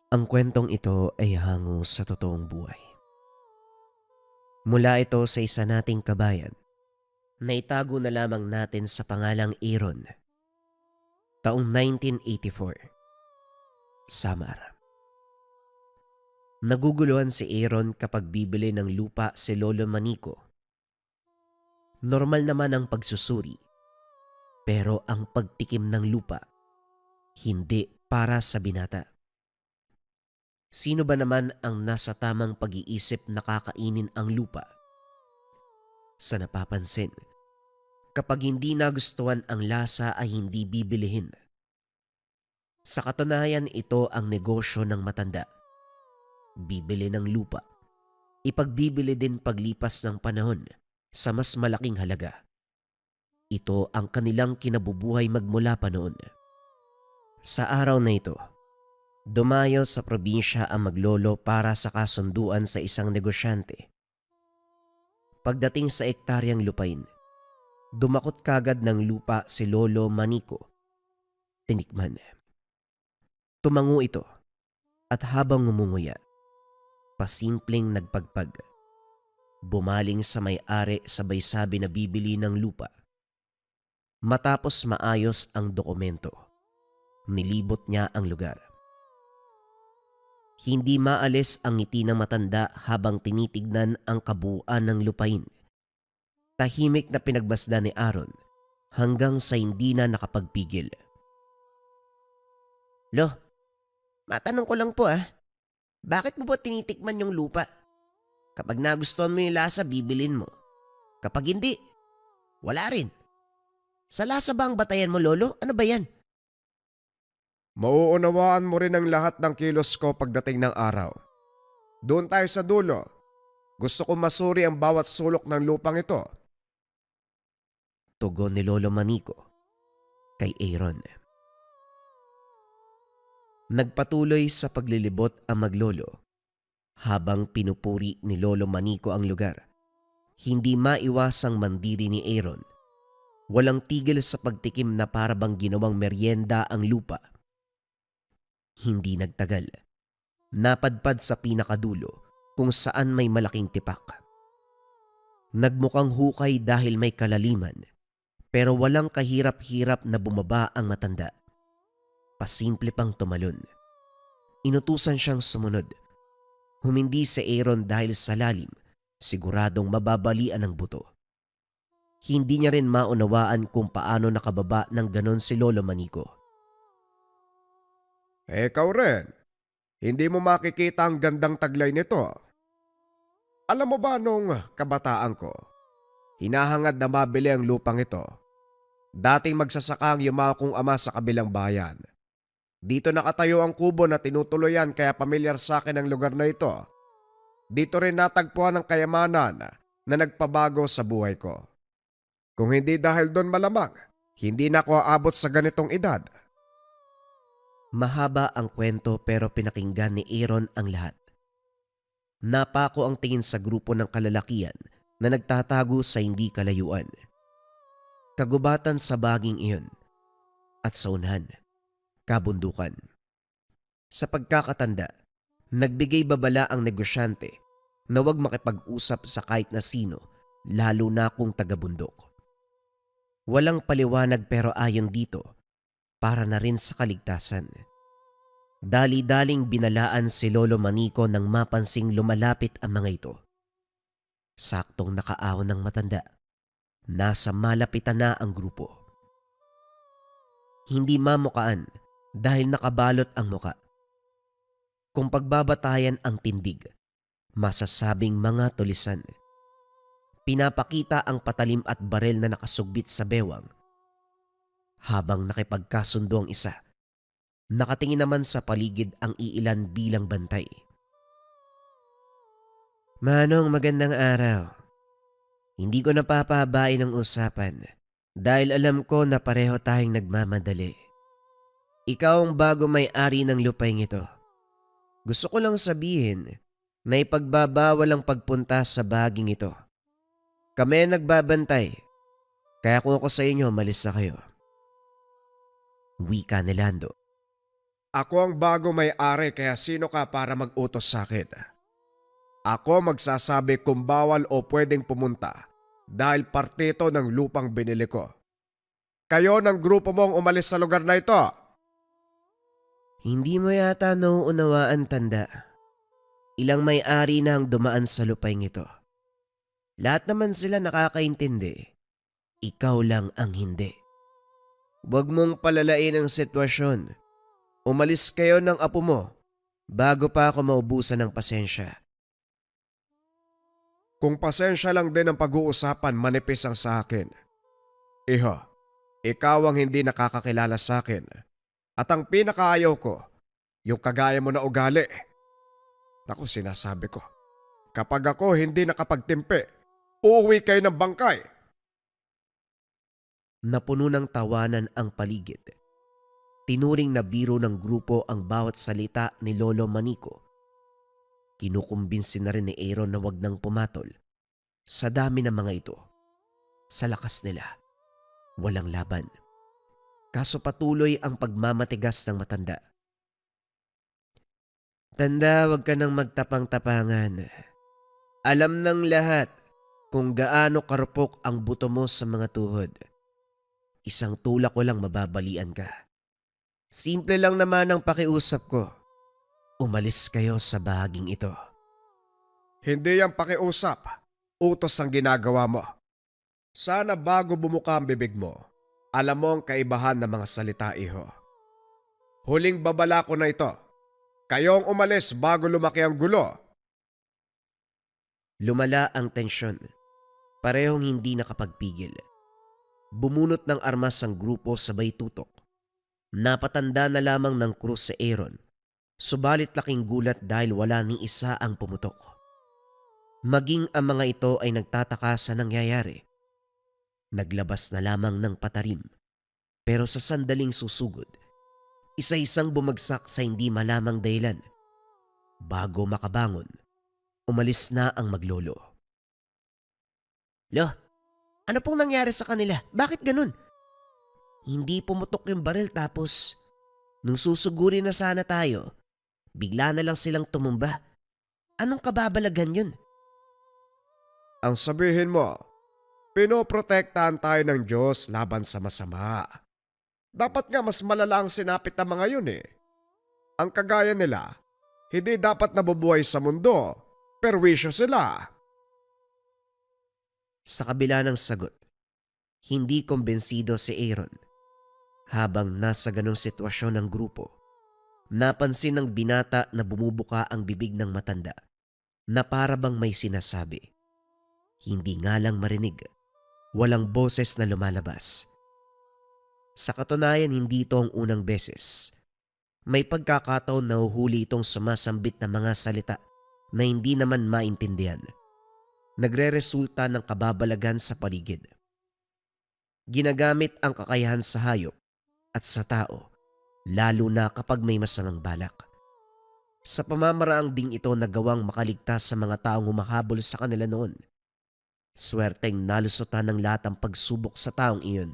Ang kwentong ito ay hango sa totoong buhay. Mula ito sa isa nating kabayan na itago na lamang natin sa pangalang Aaron, taong 1984, Samar. Naguguluhan si Aaron kapag bibili ng lupa si Lolo Manico. Normal naman ang pagsusuri, pero ang pagtikim ng lupa, hindi para sa binata. Sino ba naman ang nasa tamang pag-iisip na kakainin ang lupa? Sa napapansin, kapag hindi nagustuhan ang lasa ay hindi bibilihin. Sa katunayan, ito ang negosyo ng matanda. Bibili ng lupa. Ipagbibili din paglipas ng panahon sa mas malaking halaga. Ito ang kanilang kinabubuhay magmula pa noon. Sa araw na ito, dumayo sa probinsya ang maglolo para sa kasunduan sa isang negosyante. Pagdating sa ektaryang lupain, dumakot kagad ng lupa si Lolo Manico. Tinikman. Tumango ito at habang ngumunguya, pasimpleng nagpagpag. Bumaling sa may-ari sabay sabi na bibili ng lupa. Matapos maayos ang dokumento, nilibot niya ang lugar. Hindi maalis ang ngiti ng matanda habang tinitignan ang kabuuan ng lupain. Tahimik na pinagmasdan ni Aaron hanggang sa hindi na nakapagpigil. Lo, matanong ko lang po bakit mo ba tinitikman yung lupa? Kapag nagustuhan mo yung lasa, bibilin mo. Kapag hindi, wala rin. Sa lasa ba ang batayan mo, Lolo? Ano ba yan? Mauunawaan mo rin ang lahat ng kilos ko pagdating ng araw. Doon tayo sa dulo. Gusto kong masuri ang bawat sulok ng lupang ito. Tugon ni Lolo Manico kay Aaron. Nagpatuloy sa paglilibot ang maglolo habang pinupuri ni Lolo Manico ang lugar. Hindi maiwasang mandiri ni Aaron. Walang tigil sa pagtikim na parabang ginawang merienda ang lupa. Hindi nagtagal. Napadpad sa pinakadulo kung saan may malaking tipak. Nagmukhang hukay dahil may kalaliman, pero walang kahirap-hirap na bumaba ang matanda. Pasimple pang tumalon. Inutusan siyang sumunod. Humindi si Aaron dahil sa lalim, siguradong mababalian ng buto. Hindi niya rin maunawaan kung paano nakababa ng ganon si Lolo Manico. Ikaw rin, hindi mo makikita ang gandang taglay nito. Alam mo ba nung kabataan ko, hinahangad na mabili ang lupang ito. Dating magsasaka ang yumakong ama sa kabilang bayan. Dito nakatayo ang kubo na tinutuloyan kaya pamilyar sa akin ang lugar na ito. Dito rin natagpuan ang kayamanan na nagpabago sa buhay ko. Kung hindi dahil doon malamang, hindi na ako aabot sa ganitong edad. Mahaba ang kwento pero pinakinggan ni Aaron ang lahat. Napako ang tingin sa grupo ng kalalakian na nagtatago sa hindi kalayuan. Kagubatan sa baging iyon at sa unahan, kabundukan. Sa pagkakatanda, nagbigay babala ang negosyante na huwag makipag-usap sa kahit na sino, lalo na kung taga-bundok. Walang paliwanag pero ayon dito, para na rin sa kaligtasan. Dali-daling binalaan si Lolo Manico nang mapansing lumalapit ang mga ito. Saktong nakaawan ng matanda. Nasa malapitan na ang grupo. Hindi mamukaan dahil nakabalot ang muka. Kung pagbabatayan ang tindig, masasabing mga tulisan. Pinapakita ang patalim at barel na nakasugbit sa bewang. Habang nakipagkasundo ang isa, nakatingin naman sa paligid ang iilan bilang bantay. Manong, magandang araw. Hindi ko napapahabain ang usapan dahil alam ko na pareho tayong nagmamadali. Ikaw ang bago may-ari ng lupain ito. Gusto ko lang sabihin na ipagbabawal ang pagpunta sa baging ito. Kami ang nagbabantay, kaya kung ako sa inyo, malis na kayo. Wika ni Lando. Ako ang bago may-ari kaya sino ka para mag-utos sa akin? Ako magsasabi kung bawal o pwedeng pumunta dahil parte ito ng lupang binili ko. Kayo ng grupo mong umalis sa lugar na ito. Hindi mo yata nauunawaan, tanda. Ilang may-ari na ang dumaan sa lupaing ito. Lahat naman sila nakakaintindi. Ikaw lang ang hindi. Huwag mong palalain ang sitwasyon. Umalis kayo ng apo mo bago pa ako maubusan ng pasensya. Kung pasensya lang din ang pag-uusapan, manipis ang sa akin. Iho, ikaw ang hindi nakakakilala sa akin. At ang pinakaayaw ko, yung kagaya mo na ugali. Naku, sinasabi ko, kapag ako hindi nakapagtimpi, uuwi kayo ng bangkay. Napuno ng tawanan ang paligid. Tinuring na biro ng grupo ang bawat salita ni Lolo Manico. Kinukumbinsi na rin ni Aaron na wag nang pumatol. Sa dami ng mga ito, sa lakas nila, walang laban. Kaso patuloy ang pagmamatigas ng matanda. Tanda, wag ka nang magtapang-tapangan. Alam ng lahat kung gaano karupok ang buto mo sa mga tuhod. Isang tulak ko lang mababalian ka. Simple lang naman ang pakiusap ko. Umalis kayo sa bahaging ito. Hindi yan pakiusap. Utos ang ginagawa mo. Sana bago bumuka ang bibig mo, alam mo ang kaibahan ng mga salita, iho. Huling babala ko na ito. Kayong umalis bago lumaki ang gulo. Lumala ang tensyon. Parehong hindi nakapagpigil. Bumunot ng armas ang grupo sabay tutok. Napatanda na lamang ng krus si Aaron. Subalit laking gulat dahil wala ni isa ang pumutok. Maging ang mga ito ay nagtataka sa nangyayari. Naglabas na lamang ng patarim. Pero sa sandaling susugod, isa-isang bumagsak sa hindi malamang dahilan. Bago makabangon, umalis na ang maglolo. Lo, ano pong nangyari sa kanila? Bakit ganun? Hindi pumutok yung baril tapos nung susuguri na sana tayo, bigla na lang silang tumumba. Anong kababalagan yun? Ang sabihin mo, pinoprotektahan tayo ng Diyos laban sa masama. Dapat nga mas malala ang sinapit ng mga yun eh. Ang kagaya nila, hindi dapat nabubuhay sa mundo, perwisyo sila. Sa kabila ng sagot, hindi kumbensido si Aaron. Habang nasa ganong sitwasyon ng grupo, napansin ng binata na bumubuka ang bibig ng matanda na para bang may sinasabi. Hindi nga lang marinig, walang boses na lumalabas. Sa katunayan, hindi ito ang unang beses. May pagkakataon na uhuli itong sumasambit na mga salita na hindi naman maintindihan. Nagre-resulta ng kababalagan sa paligid. Ginagamit ang kakayahan sa hayop at sa tao, lalo na kapag may masamang balak. Sa pamamaraang ding ito nagawang makaligtas sa mga taong humahabol sa kanila noon. Swerteng nalusutan ng lahat ang pagsubok sa taong iyon.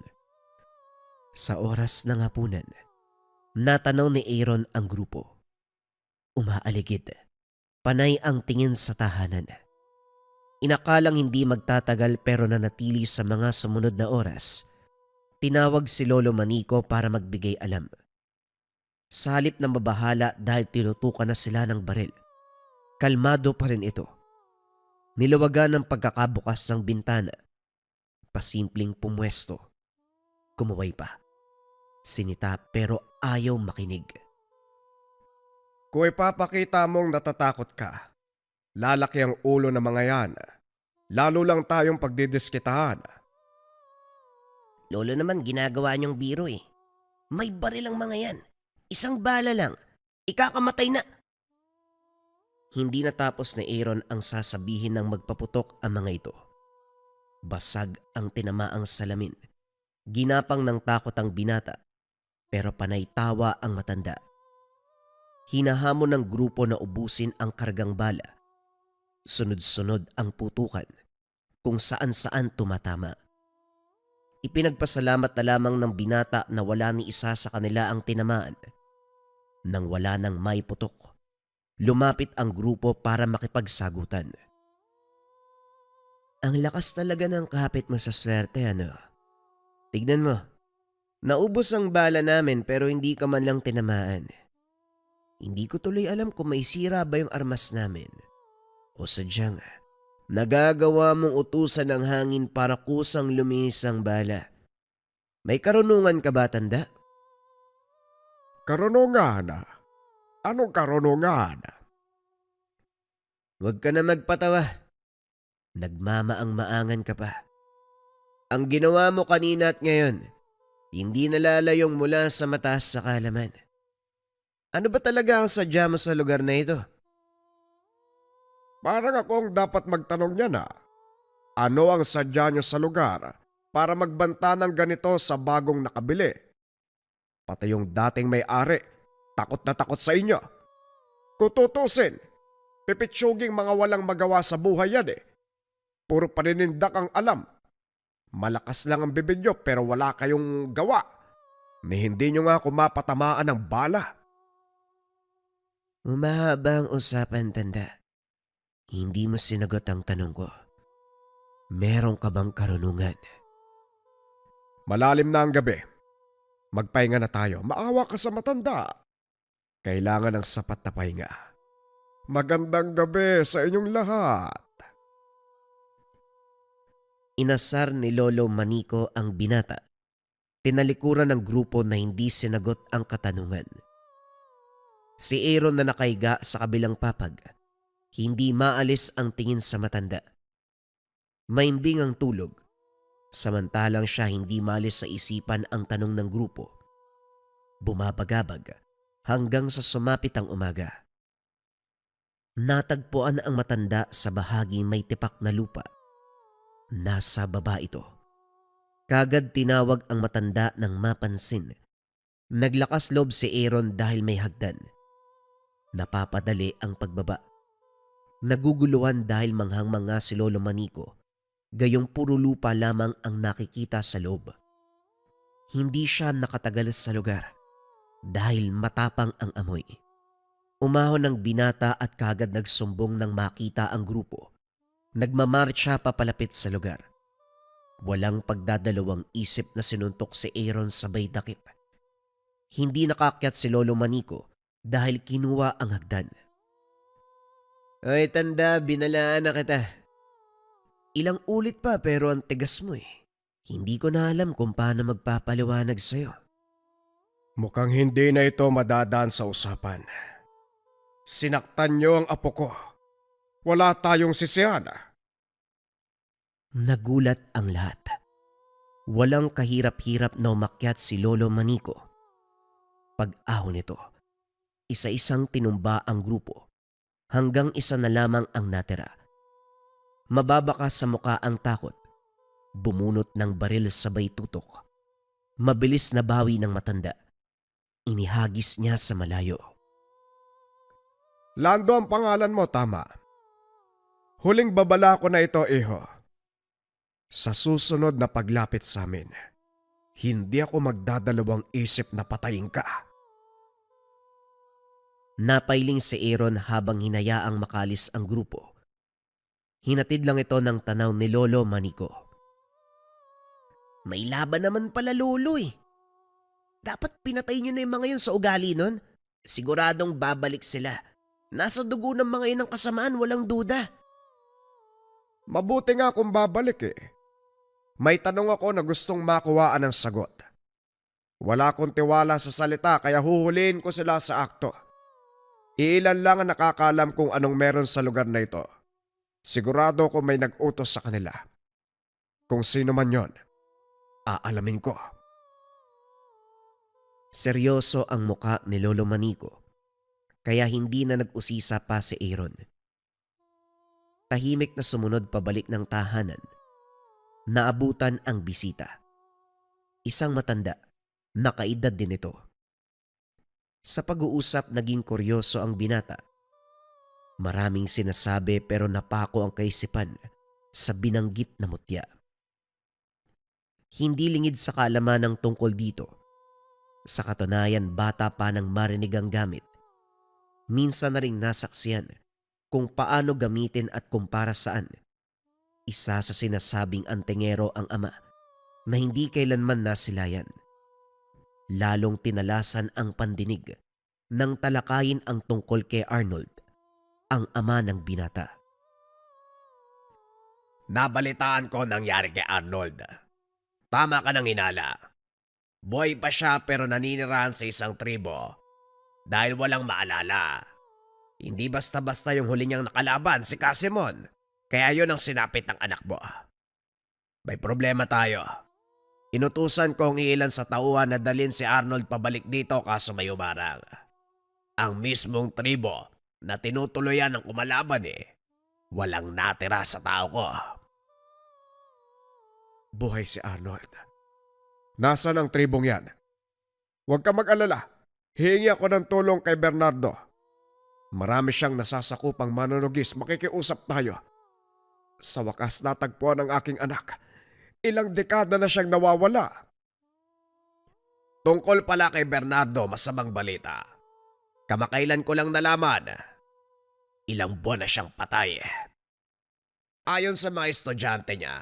Sa oras ng hapunan, natanaw ni Aaron ang grupo. Umaaligid, panay ang tingin sa tahanan. Inakalang hindi magtatagal pero nanatili sa mga sumunod na oras. Tinawag si Lolo Manico para magbigay alam. Sa halip na mabahala dahil tinutukan na sila ng baril, kalmado pa rin ito. Nilawagan ng pagkakabukas ng bintana. Pasimpleng pumwesto. Kumuway pa. Sinita pero ayaw makinig. Kung ipapakita mong natatakot ka, lalaki ang ulo ng mga yan. Lalo lang tayong pagdidiskitahan. Lolo naman ginagawa niyong biro eh. May baril ang mga yan. Isang bala lang. Ikakamatay na. Hindi natapos ni Aaron ang sasabihin ng magpaputok ang mga ito. Basag ang tinamaang salamin. Ginapang ng takot ang binata. Pero panay tawa ang matanda. Hinahamon ng grupo na ubusin ang kargang bala. Sunod-sunod ang putukan. Kung saan-saan tumatama. Ipinagpasalamat na lamang ng binata na wala ni isa sa kanila ang tinamaan. Nang wala nang maiputok, lumapit ang grupo para makipagsagutan. Ang lakas talaga ng kapit mo sa swerte, ano? Tignan mo, naubos ang bala namin pero hindi ka man lang tinamaan. Hindi ko tuloy alam kung may sira ba yung armas namin. O sadyang, nagagawa mong utusan ng hangin para kusang luminis ang bala. May karunungan ka ba, tanda? Karunungan? Anong karunungan? Huwag ka na magpatawa. Nagmamaang-maangan ka pa. Ang ginawa mo kanina at ngayon, hindi nalalayong mula sa mataas sa kaalaman. Ano ba talaga ang sadya mo sa lugar na ito? Parang akong dapat magtanong niyan Ano ang sadya niyo sa lugar para magbanta ng ganito sa bagong nakabili? Pati yung dating may-ari, takot na takot sa inyo. Kututusin, pipitsuging mga walang magawa sa buhay yan Puro paninindak ang alam. Malakas lang ang bibig nyo pero wala kayong gawa. Ni hindi nyo nga kumapatamaan ng bala. Umahaba ang usapan, tanda. Hindi mo sinagot ang tanong ko. Meron ka bang karunungan? Malalim na ang gabi. Magpahinga na tayo. Maawa ka sa matanda. Kailangan ng sapat na pahinga. Magandang gabi sa inyong lahat. Inasar ni Lolo Manico ang binata. Tinalikuran ng grupo na hindi sinagot ang katanungan. Si Aaron na nakahiga sa kabilang papag, hindi maalis ang tingin sa matanda. Maimbing ang tulog, samantalang siya hindi maalis sa isipan ang tanong ng grupo. Bumabagabag hanggang sa sumapit ang umaga. Natagpuan ang matanda sa bahaging may tipak na lupa. Nasa baba ito. Kagad tinawag ang matanda nang mapansin. Naglakas loob si Aaron dahil may hagdan. Napapadali ang pagbaba. Naguguluhan dahil manghang-manga si Lolo Manico. Gayong puro lupa lamang ang nakikita sa loob. Hindi siya nakatagal sa lugar dahil matapang ang amoy. Umahon ang binata at kagad nagsumbong nang makita ang grupo. Nagmamarcha papalapit sa lugar. Walang pagdadalawang isip na sinuntok si Aaron sabay dakip. Hindi nakakyat si Lolo Manico dahil kinuha ang hagdan. Ay tanda, binalaan na kita. Ilang ulit pa pero ang tigas mo Hindi ko na alam kung paano magpapaliwanag sa'yo. Mukhang hindi na ito madadaan sa usapan. Sinaktan niyo ang apo ko. Wala tayong sisihan. Nagulat ang lahat. Walang kahirap-hirap na umakyat si Lolo Manico. Pag-ahon nito, isa-isang tinumba ang grupo hanggang isa na lamang ang natira. Mababakas sa muka ang takot. Bumunot ng baril sabay tutok. Mabilis na bawi ng matanda. Inihagis niya sa malayo. Lando ang pangalan mo, tama. Huling babala ko na ito, iho. Sa susunod na paglapit sa amin, hindi ako magdadalawang isip na patayin ka. Napailing si Aaron habang hinayaang makalis ang grupo. Hinatid lang ito ng tanaw ni Lolo Manico. May laban naman pala, Lolo Dapat pinatay niyo na yung mga yun sa ugali nun. Siguradong babalik sila. Nasa dugo ng mga yun ang kasamaan, walang duda. Mabuti nga kung babalik May tanong ako na gustong makuhaan ng sagot. Wala akong tiwala sa salita kaya huhulihin ko sila sa akto. Iilan lang ang nakakaalam kung anong meron sa lugar na ito. Sigurado ko may nag-utos sa kanila. Kung sino man yon, aalamin ko. Seryoso ang muka ni Lolo Manico, kaya hindi na nag-usisa pa si Aaron. Tahimik na sumunod pabalik ng tahanan. Naabutan ang bisita. Isang matanda, nakaedad din ito. Sa pag-uusap naging kuryoso ang binata. Maraming sinasabi pero napako ang kaisipan sa binanggit na mutya. Hindi lingid sa kaalaman ng tungkol dito. Sa katunayan, bata pa nang marinig ang gamit. Minsan na ring nasaksiyan kung paano gamitin at kung para saan. Isa sa sinasabing antingero ang ama na hindi kailanman nasilayan. Lalong tinalasan ang pandinig nang talakayin ang tungkol kay Arnold, ang ama ng binata. Nabalitaan ko nangyari kay Arnold. Tama ka ng inala. Boy pa siya pero naninirahan sa isang tribo dahil walang maalala. Hindi basta-basta yung huli niyang nakalaban si Casimon, kaya yun ang sinapit ng anak mo. May problema tayo. Inutusan ko ang ilan sa tauhan na dalhin si Arnold pabalik dito kaso may umarang. Ang mismong tribo na tinutuloyan ng kumalaban walang natira sa tao ko. Buhay si Arnold. Nasaan ang tribong yan? Huwag ka mag-alala. Hihingi ako ng tulong kay Bernardo. Marami siyang nasasakupang manunugis. Makikiusap tayo. Sa wakas natagpuan ang aking anak. Ilang dekada na siyang nawawala. Tungkol pala kay Bernardo, masamang balita. Kamakailan ko lang nalaman. Ilang buwan na siyang patay. Ayon sa mga estudyante niya,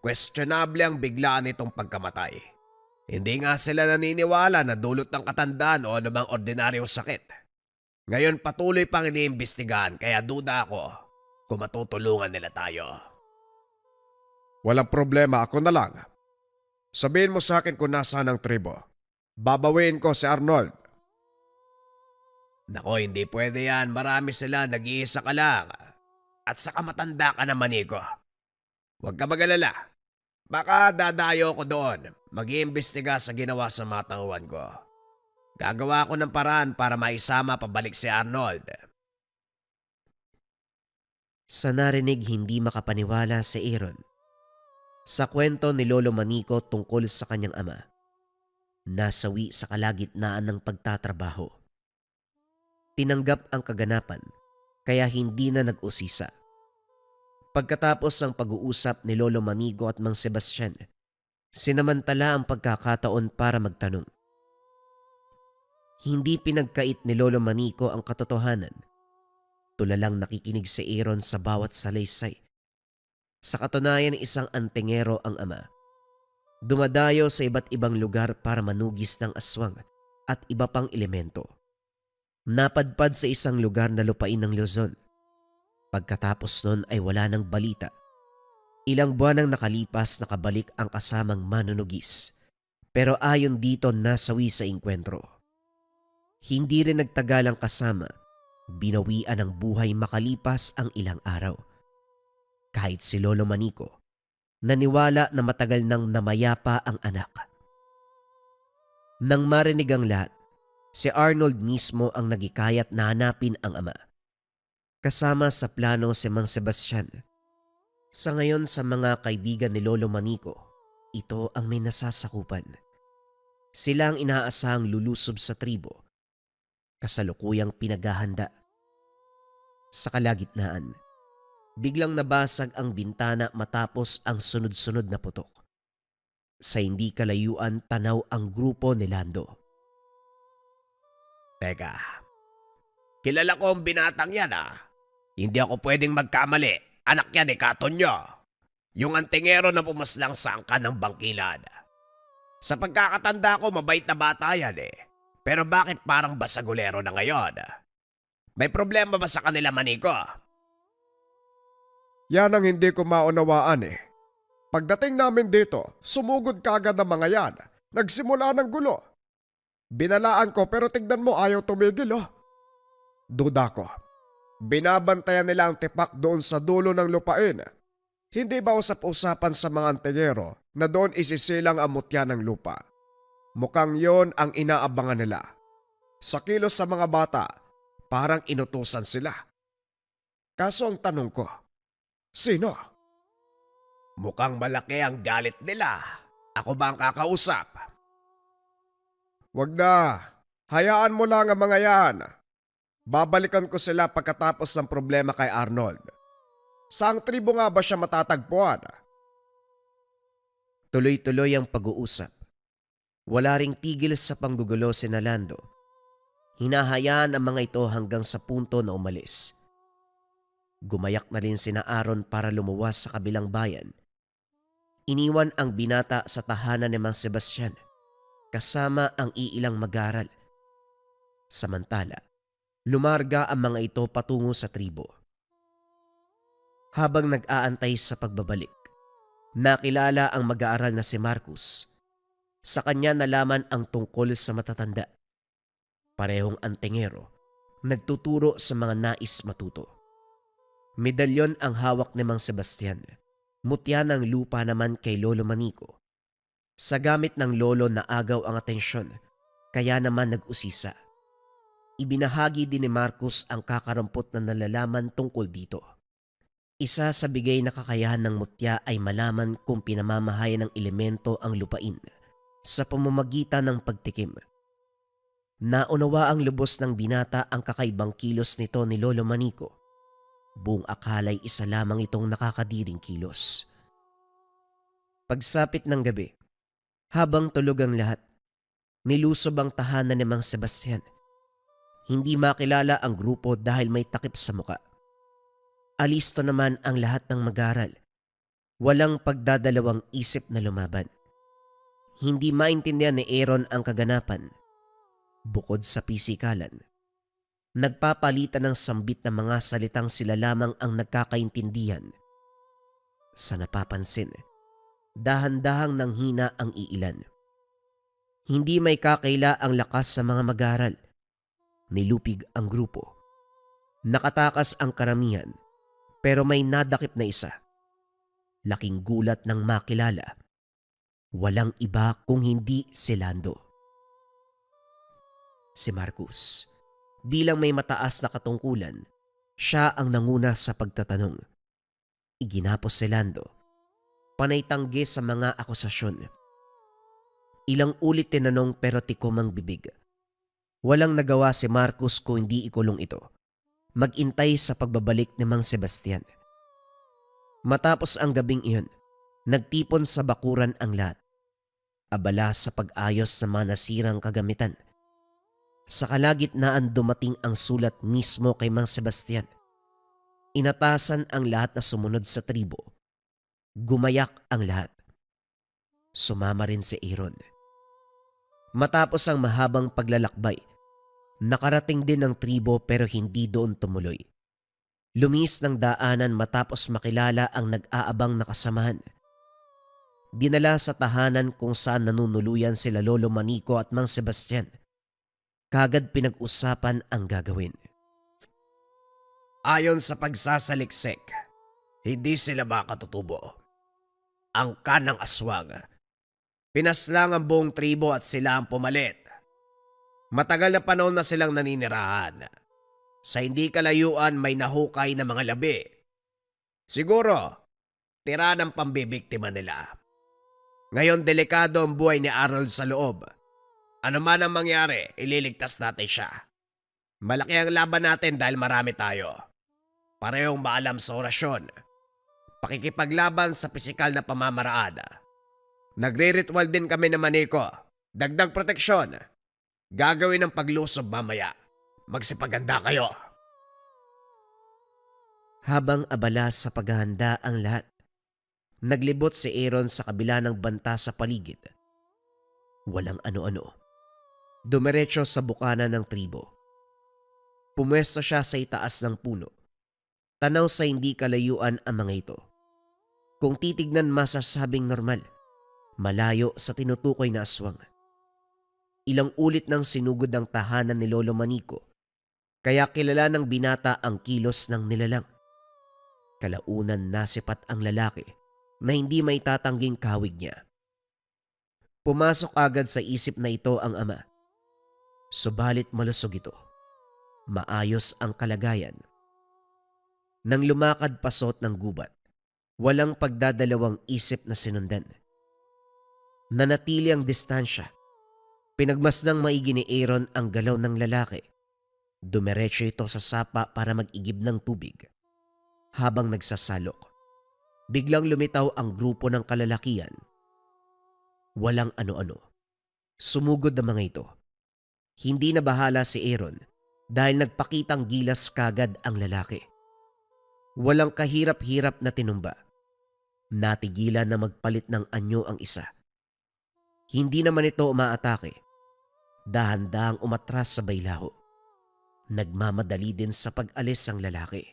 questionable ang biglaan nitong pagkamatay. Hindi nga sila naniniwala na dulot ng katandaan o anumang ordinaryong sakit. Ngayon patuloy pang iniimbestigahan kaya duda ako kung matutulungan nila tayo. Walang problema, ako na lang. Sabihin mo sa akin kung nasaan ang tribo. Babawiin ko si Arnold. Nako, hindi pwede yan. Marami sila, nag-iisa ka lang. At saka matanda ka naman, Nico. Huwag ka mag-alala. Baka dadayo ko doon. Mag-iimbestiga sa ginawa sa mga tauhan ko. Gagawa ko ng paraan para maisama pabalik si Arnold. Sa narinig, hindi makapaniwala si Aaron sa kwento ni Lolo Manico tungkol sa kanyang ama. Nasawi sa kalagitnaan ng pagtatrabaho. Tinanggap ang kaganapan kaya hindi na nag-usisa. Pagkatapos ng pag-uusap ni Lolo Manico at Mang Sebastian, sinamantala ang pagkakataon para magtanong. Hindi pinagkait ni Lolo Manico ang katotohanan. Tulalang nakikinig si Aaron sa bawat salaysay. Sa katunayan, isang antingero ang ama. Dumadayo sa iba't ibang lugar para manugis ng aswang at iba pang elemento. Napadpad sa isang lugar na lupain ng Luzon. Pagkatapos nun ay wala ng balita. Ilang buwan ang nakalipas, nakabalik ang kasamang manunugis. Pero ayon dito, nasawi sa engkwentro. Hindi rin nagtagal ang kasama. Binawian ng buhay makalipas ang ilang araw. Kahit si Lolo Manico, naniwala na matagal nang namayapa ang anak. Nang marinig ang lahat, si Arnold mismo ang nagikayat na hanapin ang ama. Kasama sa plano si Mang Sebastian. Sa ngayon, sa mga kaibigan ni Lolo Manico, ito ang may nasasakupan. Sila ang inaasahang lulusob sa tribo, kasalukuyang pinaghahanda. Sa kalagitnaan, biglang nabasag ang bintana matapos ang sunod-sunod na putok. Sa hindi kalayuan, tanaw ang grupo ni Lando. Teka, kilala ko ang binatang yan Hindi ako pwedeng magkamali. Anak yan Katonyo. Yung antingero na pumaslang sa angkan ng bangkilan. Sa pagkakatanda ko, mabait na bata yan Pero bakit parang basagulero na ngayon? May problema ba sa kanila, Manico? Yan ang hindi ko maunawaan Pagdating namin dito, sumugod kaagad ang mga yan. Nagsimula ng gulo. Binalaan ko pero tignan mo ayaw tumigil Duda ko. Binabantayan nila ang tipak doon sa dulo ng lupain. Hindi ba usap-usapan sa mga antingero na doon isisilang ang mutya ng lupa? Mukhang yon ang inaabangan nila. Sa kilos sa mga bata, parang inutusan sila. Kaso ang tanong ko, sino? Mukhang malaki ang galit nila. Ako ba ang kakausap? Wag na. Hayaan mo lang ang mga yan. Babalikan ko sila pagkatapos ng problema kay Arnold. Saang tribo nga ba siya matatagpuan? Tuloy-tuloy ang pag-uusap. Wala ring tigil sa panggugulo si Nalando. Hinahayaan ang mga ito hanggang sa punto na umalis. Gumayak na rin sina Aaron para lumuwas sa kabilang bayan. Iniwan ang binata sa tahanan ni Mang Sebastian kasama ang iilang mag-aaral. Samantala, lumarga ang mga ito patungo sa tribo. Habang nag-aantay sa pagbabalik, nakilala ang mag-aaral na si Marcus. Sa kanya nalaman ang tungkol sa matatanda. Parehong antingero, nagtuturo sa mga nais matuto. Medalyon ang hawak ni Mang Sebastian. Mutya ng lupa naman kay Lolo Manico. Sa gamit ng lolo na agaw ang atensyon, kaya naman nag-usisa. Ibinahagi din ni Marcus ang kakarampot na nalalaman tungkol dito. Isa sa bigay na kakayahan ng mutya ay malaman kung pinamamahayan ng elemento ang lupain sa pamamagitan ng pagtikim. Naunawa ang lubos ng binata ang kakaibang kilos nito ni Lolo Manico. Buong akala'y isa lamang itong nakakadiring kilos. Pagsapit ng gabi, habang tulog ang lahat, nilusob ang tahanan ni Mang Sebastian. Hindi makilala ang grupo dahil may takip sa muka. Alisto naman ang lahat ng mag-aaral. Walang pagdadalawang isip na lumaban. Hindi maintindihan ni Aaron ang kaganapan. Bukod sa pisikalan, nagpapalitan ng sambit na mga salitang sila lamang ang nagkakaintindihan. Sa napapansin, dahan-dahang nanghina ang iilan. Hindi may kakaila ang lakas sa mga mag-aaral. Nilupig ang grupo. Nakatakas ang karamihan, pero may nadakip na isa. Laking gulat ng makilala. Walang iba kung hindi si Lando. Si Marcus. Bilang may mataas na katungkulan, siya ang nanguna sa pagtatanong. Iginapos si Lando. Panay tanggi sa mga akusasyon. Ilang ulit tinanong pero tikom ang bibig. Walang nagawa si Marcus kung hindi ikulong ito. Magintay sa pagbabalik ni Mang Sebastian. Matapos ang gabing iyon, nagtipon sa bakuran ang lahat. Abala sa pag-ayos sa mga nasirang kagamitan. Sa kalagitnaan dumating ang sulat mismo kay Mang Sebastian. Inatasan ang lahat na sumunod sa tribo. Gumayak ang lahat. Sumama rin si Aaron. Matapos ang mahabang paglalakbay, nakarating din ang tribo pero hindi doon tumuloy. Lumis ng daanan matapos makilala ang nag-aabang na kasamahan. Dinala sa tahanan kung saan nanunuluyan sila Lolo Manico at Mang Sebastian. Kagad pinag-usapan ang gagawin. Ayon sa pagsasaliksik, hindi sila makatutubo. Ang kanang aswang. Pinaslang ang buong tribo at sila ang pumalit. Matagal na panahon na silang naninirahan. Sa hindi kalayuan may nahukay na mga labi. Siguro, tira ng pambibiktima nila. Ngayon delikado ang buhay ni Harold sa loob. Ano man ang mangyari, ililigtas natin siya. Malaki ang laban natin dahil marami tayo. Parehong maalam sa orasyon. Pakikipaglaban sa pisikal na pamamaraan. Nagre-ritual din kami ng Manico. Dagdag proteksyon. Gagawin ang paglusob mamaya. Magsipaganda kayo. Habang abala sa paghahanda ang lahat, naglibot si Aaron sa kabila ng banta sa paligid. Walang ano-ano. Dumiretso sa bukana ng tribo. Pumwesto siya sa itaas ng puno. Tanaw sa hindi kalayuan ang mga ito. Kung titignan masasabing normal, malayo sa tinutukoy na aswang. Ilang ulit nang sinugod ang tahanan ni Lolo Manico, kaya kilala ng binata ang kilos ng nilalang. Kalaunan nasipat ang lalaki na hindi may tatangging kawig niya. Pumasok agad sa isip na ito ang ama. Subalit malusog ito. Maayos ang kalagayan. Nang lumakad pasot ng gubat, walang pagdadalawang isip na sinundan. Nanatili ang distansya. Pinagmasdang maigi ni Aaron ang galaw ng lalaki. Dumiretso ito sa sapa para mag-igib ng tubig. Habang nagsasalok, biglang lumitaw ang grupo ng kalalakian. Walang ano-ano. Sumugod ang mga ito. Hindi na bahala si Aaron dahil nagpakitang gilas kagad ang lalaki. Walang kahirap-hirap na tinumba. Natigilan na magpalit ng anyo ang isa. Hindi naman ito umaatake. Dahan-dahang umatras sa baylaho. Nagmamadali din sa pag-alis ang lalaki.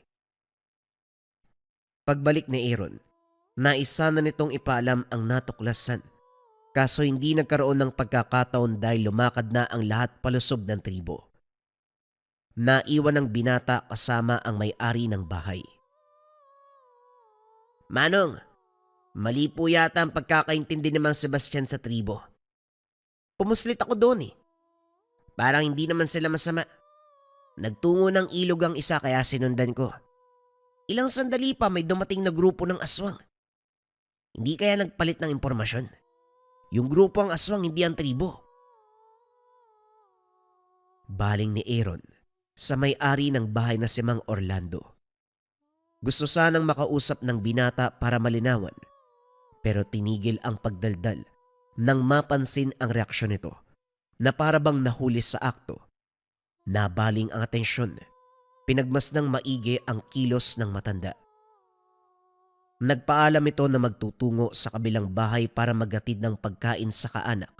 Pagbalik ni Aaron, naisa na nitong ipaalam ang natuklasan. Kaso hindi nagkaroon ng pagkakataon dahil lumakad na ang lahat palusob ng tribo. Naiwan ng binata kasama ang may-ari ng bahay. Manong, mali po yata ang pagkakaintindi ni Mang Sebastian sa tribo. Pumuslit ako doon eh. Parang hindi naman sila masama. Nagtungo ng ilog ang isa kaya sinundan ko. Ilang sandali pa may dumating na grupo ng aswang. Hindi kaya nagpalit ng impormasyon. Yung grupo ang aswang, hindi ang tribo. Baling ni Aaron sa may-ari ng bahay na si Mang Orlando. Gusto sanang makausap ng binata para malinawan, pero tinigil ang pagdaldal nang mapansin ang reaksyon nito na para bang nahuli sa akto. Nabaling ang atensyon, pinagmasdang maigi ang kilos ng matanda. Nagpaalam ito na magtutungo sa kabilang bahay para maghatid ng pagkain sa kaanak.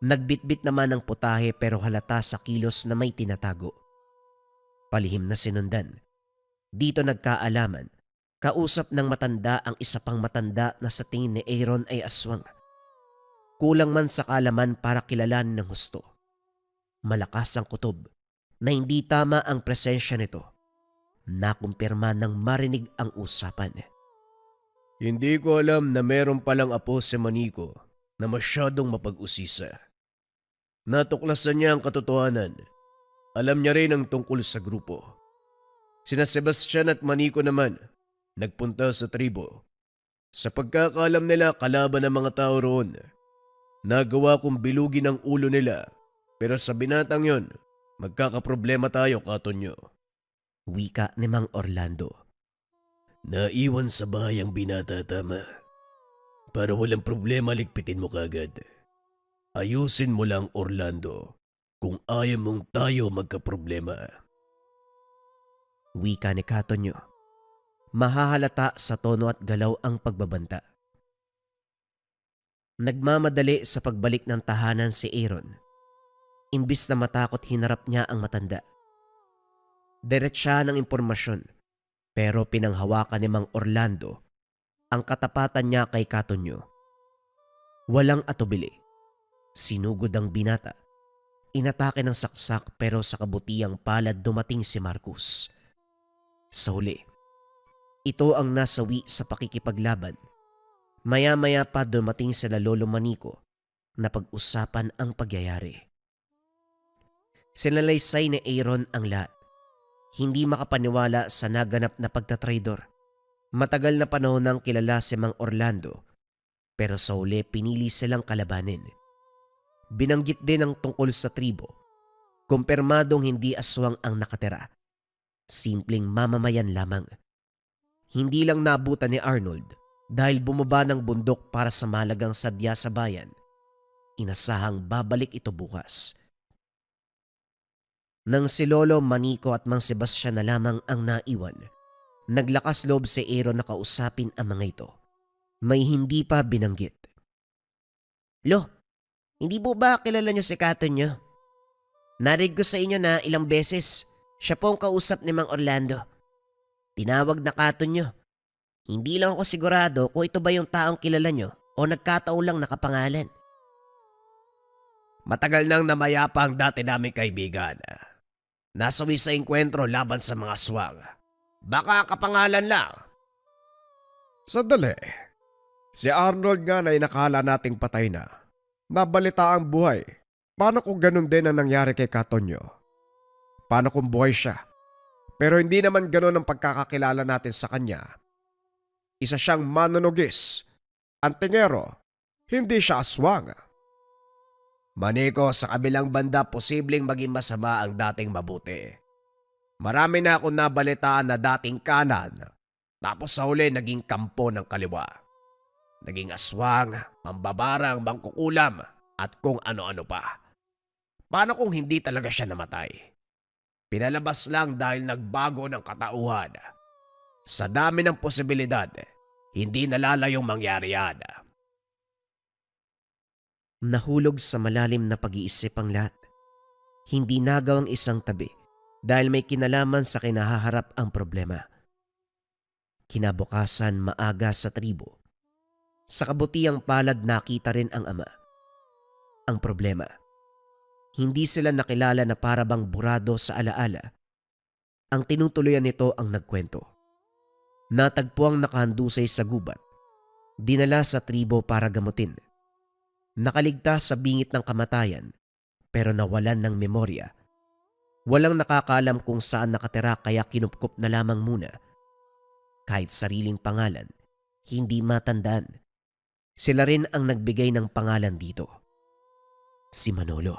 Nagbitbit naman ng putahe pero halata sa kilos na may tinatago. Palihim na sinundan. Dito nagkaalaman, kausap ng matanda ang isa pang matanda na sa tingin ni Aaron ay aswang. Kulang man sa kalaman para kilalanin ng husto. Malakas ang kutob na hindi tama ang presensya nito. Nakumpirma nang marinig ang usapan. Hindi ko alam na meron palang apo si Maniko na masyadong mapag-usisa. Natuklasan niya ang katotohanan. Alam niya rin ang tungkol sa grupo. Sina Sebastian at Maniko naman nagpunta sa tribo. Sa pagkakaalam nila kalaban ng mga tao roon. Nagawa kong bilugin ang ulo nila pero sa binatang yon magkakaproblema tayo, Katonyo. Wika ni Mang Orlando. Naiwan sa bahay ang binata, tama. Para walang problema, ligpitin mo kagad. Ayusin mo lang, Orlando, kung ayaw mong tayo magkaproblema. Wika ni Katonyo. Mahahalata sa tono at galaw ang pagbabanta. Nagmamadali sa pagbalik ng tahanan si Aaron. Imbis na matakot, hinarap niya ang matanda. Diretsa ng impormasyon. Pero pinanghawakan ni Mang Orlando ang katapatan niya kay Katonyo. Walang atubili. Sinugod ang binata. Inatake ng saksak pero sa kabutiang palad dumating si Marcus. Sa huli, ito ang nasawi sa pakikipaglaban. Maya-maya pa dumating sila Lolo Maniko na pag-usapan ang pagyayari. Sinalaysay ni Aaron ang lahat. Hindi makapaniwala sa naganap na pagtatraidor. Matagal na panahon nang kilala si Mang Orlando, pero sa huli pinili silang kalabanin. Binanggit din ang tungkol sa tribo. Kumpirmadong hindi aswang ang nakatira. Simpleng mamamayan lamang. Hindi lang nabutan ni Arnold dahil bumaba ng bundok para sa malagang sadya sa bayan. Inasahang babalik ito bukas. Nang si Lolo Maniko at Mang Sebastian na lamang ang naiwan, naglakas loob si Aaron na kausapin ang mga ito. May hindi pa binanggit. Lo, hindi po ba kilala niyo si Katonyo? Narinig ko sa inyo na ilang beses siya po ang kausap ni Mang Orlando. Tinawag na Katonyo. Hindi lang ako sigurado kung ito ba yung taong kilala niyo o nagkataon lang nakapangalan. Matagal nang namayapa ang dati naming kaibigan. Nasawi sa engkwentro laban sa mga aswang. Baka kapangalan lang. Sandali. Si Arnold nga na inakala nating patay na. Nabalita ang buhay. Paano kung ganun din ang nangyari kay Katonyo? Paano kung buhay siya? Pero hindi naman ganun ang pagkakakilala natin sa kanya. Isa siyang manunugis. Antingero. Hindi siya aswang. Maniko, sa kabilang banda posibleng maging masama ang dating mabuti. Marami na akong nabalitaan na dating kanan, tapos sa huli naging kampo ng kaliwa. Naging aswang, mambabarang, mangkukulam, At kung ano-ano pa. Paano kung hindi talaga siya namatay? Pinalabas lang dahil nagbago ng katauhan. Sa dami ng posibilidad, hindi nalalayong mangyari yan. Nahulog sa malalim na pag-iisip ang lahat. Hindi nagawang isang tabi dahil may kinalaman sa kinahaharap ang problema. Kinabukasan maaga sa tribo. Sa kabutiang palad nakita rin ang ama. Ang problema, hindi sila nakilala na parabang burado sa alaala. Ang tinutuluyan nito ang nagkwento. Natagpuang nakahandusay sa gubat. Dinala sa tribo para gamutin. Nakaligtas sa bingit ng kamatayan pero nawalan ng memorya. Walang nakakaalam kung saan nakatira kaya kinupkup na lamang muna. Kahit sariling pangalan, hindi matandaan. Sila rin ang nagbigay ng pangalan dito. Si Manolo.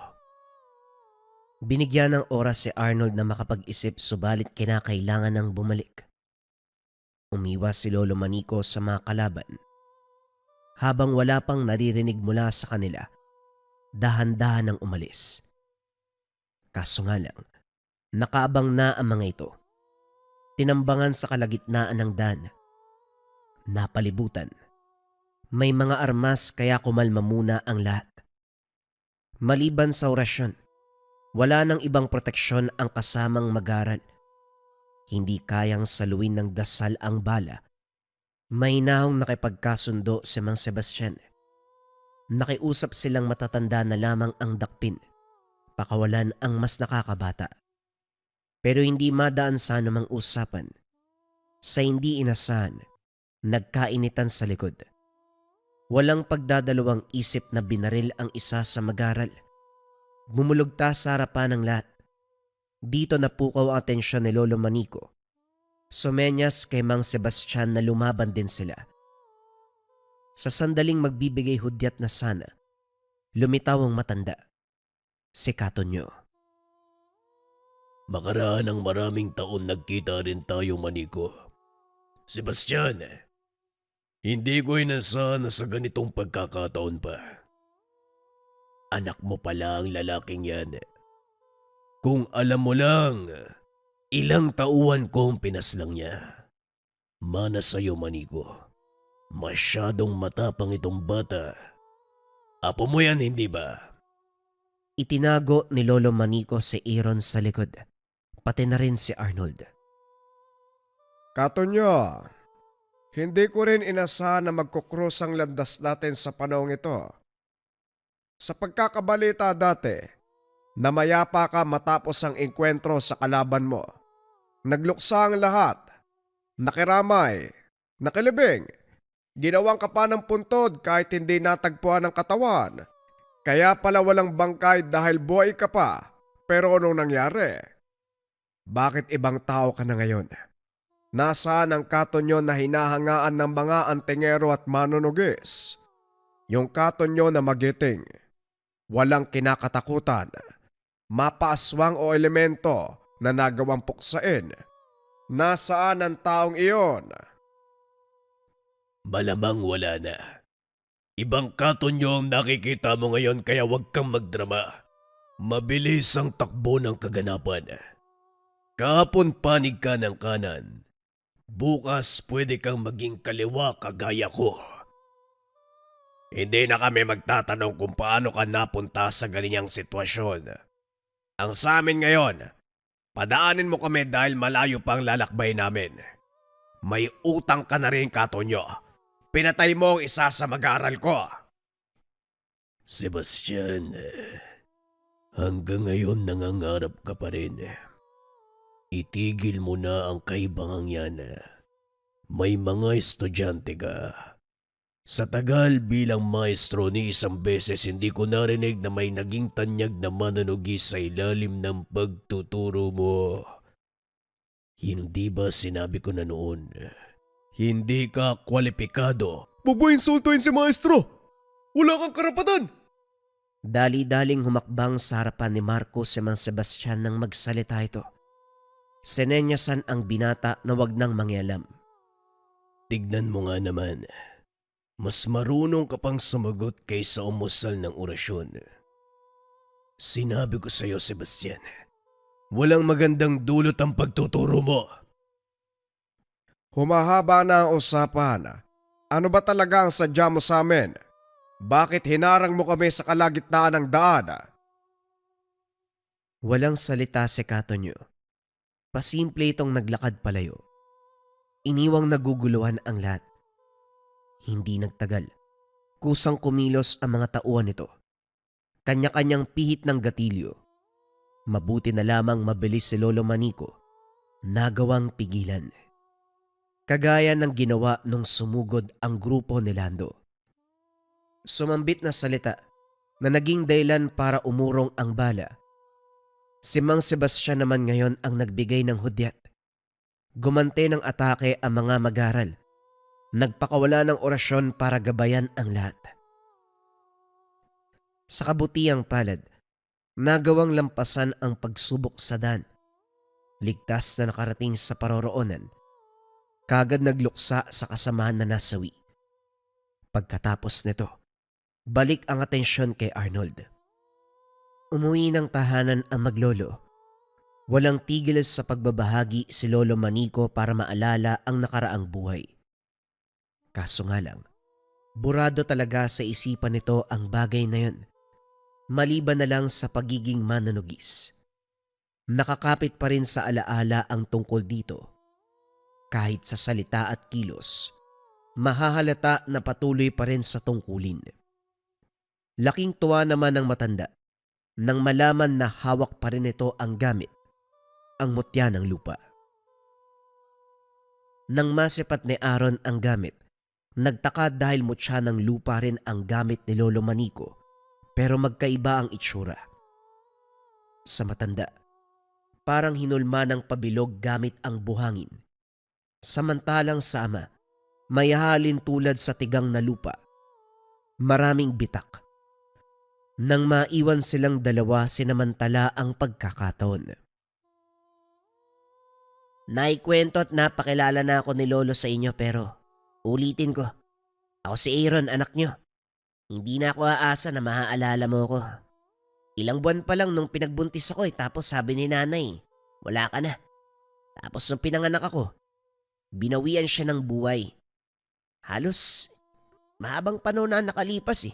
Binigyan ng oras si Arnold na makapag-isip subalit kinakailangan ng bumalik. Umiwas si Lolo Manico sa mga kalaban. Habang wala pang naririnig mula sa kanila, dahan-dahan ang umalis. Kaso nga lang, nakaabang na ang mga ito. Tinambangan sa kalagitnaan ng daan. Napalibutan. May mga armas kaya kumalma muna ang lahat. Maliban sa orasyon, wala nang ibang proteksyon ang kasamang mag-aral. Hindi kayang saluin ng dasal ang bala. Mahinahong nakipagkasundo si Mang Sebastian. Nakiusap silang matatanda na lamang ang dakpin. Pakawalan ang mas nakakabata. Pero hindi madaan sa anumang usapan. Sa hindi inasahan, nagkainitan sa likod. Walang pagdadalawang isip na binaril ang isa sa mag-aral. Bumulugta sa harapan ng lahat. Dito napukaw ang atensyon ni Lolo Manico. Sumenyas kay Mang Sebastian na lumaban din sila. Sa sandaling magbibigay hudyat na sana, lumitaw ang matanda. Si Katonyo. Makaraan ng maraming taon nagkita rin tayo, Manico. Sebastian, hindi ko inasahan na sa ganitong pagkakataon pa. Anak mo pala ang lalaking yan. Kung alam mo lang, ilang tauhan kong pinaslang niya. Mana sa'yo, Manico. Masyadong matapang itong bata. Apo mo yan, hindi ba? Itinago ni Lolo Manico si Aaron sa likod. Pati na rin si Arnold. Katonyo, hindi ko rin inasahan na magkukrus ang landas natin sa panahong ito. Sa pagkakabalita dati, namayapa ka matapos ang engkwentro sa kalaban mo. Nagluksa ang lahat. Nakiramay. Nakilibing. Ginawang ka pa ng puntod kahit hindi natagpuan ang katawan. Kaya pala walang bangkay dahil buhay ka pa. Pero anong nangyari? Bakit ibang tao ka na ngayon? Nasaan ang Katonyo na hinahangaan ng mga antingero at manunugis? Yung Katonyo na magiting. Walang kinakatakutan. Mapaaswang o elemento na nagawang puksain. Nasaan ang taong iyon? Malamang wala na. Ibang Katonyo ang nakikita mo ngayon kaya huwag kang magdrama. Mabilis ang takbo ng kaganapan. Kahapon panig ka ng kanan. Bukas pwede kang maging kaliwa kagaya ko. Hindi na kami magtatanong kung paano ka napunta sa ganiyang sitwasyon. Ang sa amin ngayon, padaanin mo kami dahil malayo pang lalakbay namin. May utang ka na rin, Katonyo. Pinatay mo ang isa sa mag-aaral ko. Sebastian, hanggang ngayon nangangarap ka pa rin. Itigil mo na ang kaibangang yan. May mga estudyante ka. Sa tagal bilang maestro ni isang beses hindi ko narinig na may naging tanyag na manunugi sa ilalim ng pagtuturo mo. Hindi ba sinabi ko na noon? Hindi ka kwalipikado. Bubuinsultuin si maestro! Wala kang karapatan! Dali-daling humakbang sa harapan ni Marco si Mang Sebastian nang magsalita ito. Sinenyasan ang binata na wag nang mangyalam. Tignan mo nga naman. Mas marunong ka pang sumagot kaysa umusal ng orasyon. Sinabi ko sa iyo, Sebastian, walang magandang dulot ang pagtuturo mo. Humahaba na ang usapan. Ano ba talaga ang sadya mo sa amin? Bakit hinarang mo kami sa kalagitnaan ng daan? Walang salita si Katonyo. Pasimple itong naglakad palayo. Iniwang naguguluhan ang lahat. Hindi nagtagal. Kusang kumilos ang mga tauhan nito. Kanya-kanyang pihit ng gatilyo. Mabuti na lamang mabilis si Lolo Manico. Nagawang pigilan. Kagaya ng ginawa nung sumugod ang grupo ni Lando. Sumambit na salita na naging dahilan para umurong ang bala. Si Mang Sebastian naman ngayon ang nagbigay ng hudyat. Gumante ng atake ang mga mag-aral. Nagpakawala ng orasyon para gabayan ang lahat. Sa kabutiang palad, nagawang lampasan ang pagsubok sa daan. Ligtas na nakarating sa paroroonan. Kagad nagluksa sa kasamahan na nasawi. Pagkatapos nito, balik ang atensyon kay Arnold. Umuwi ng tahanan ang maglolo. Walang tigil sa pagbabahagi si Lolo Manico para maalala ang nakaraang buhay. Kaso nga lang, burado talaga sa isipan nito ang bagay na yun. Maliban na lang sa pagiging mananugis. Nakakapit pa rin sa alaala ang tungkol dito. Kahit sa salita at kilos, mahahalata na patuloy pa rin sa tungkulin. Laking tuwa naman ng matanda nang malaman na hawak pa rin ito ang gamit, ang mutya ng lupa. Nang masipat ni Aaron ang gamit, nagtaka dahil mutya ng lupa rin ang gamit ni Lolo Manico, pero magkaiba ang itsura. Sa matanda, parang hinulma ng pabilog gamit ang buhangin. Samantalang sa ama, may halin tulad sa tigang na lupa. Maraming bitak. Nang maiwan silang dalawa, sinamantala ang pagkakataon. Naikwento at napakilala na ako ni Lolo sa inyo pero ulitin ko. Ako si Aaron, anak nyo. Hindi na ako aasa na maaalala mo ko. Ilang buwan pa lang nung pinagbuntis ako tapos sabi ni nanay, wala ka na. Tapos nung pinanganak ako, binawian siya ng buhay. Halos mahabang panahon na nakalipas .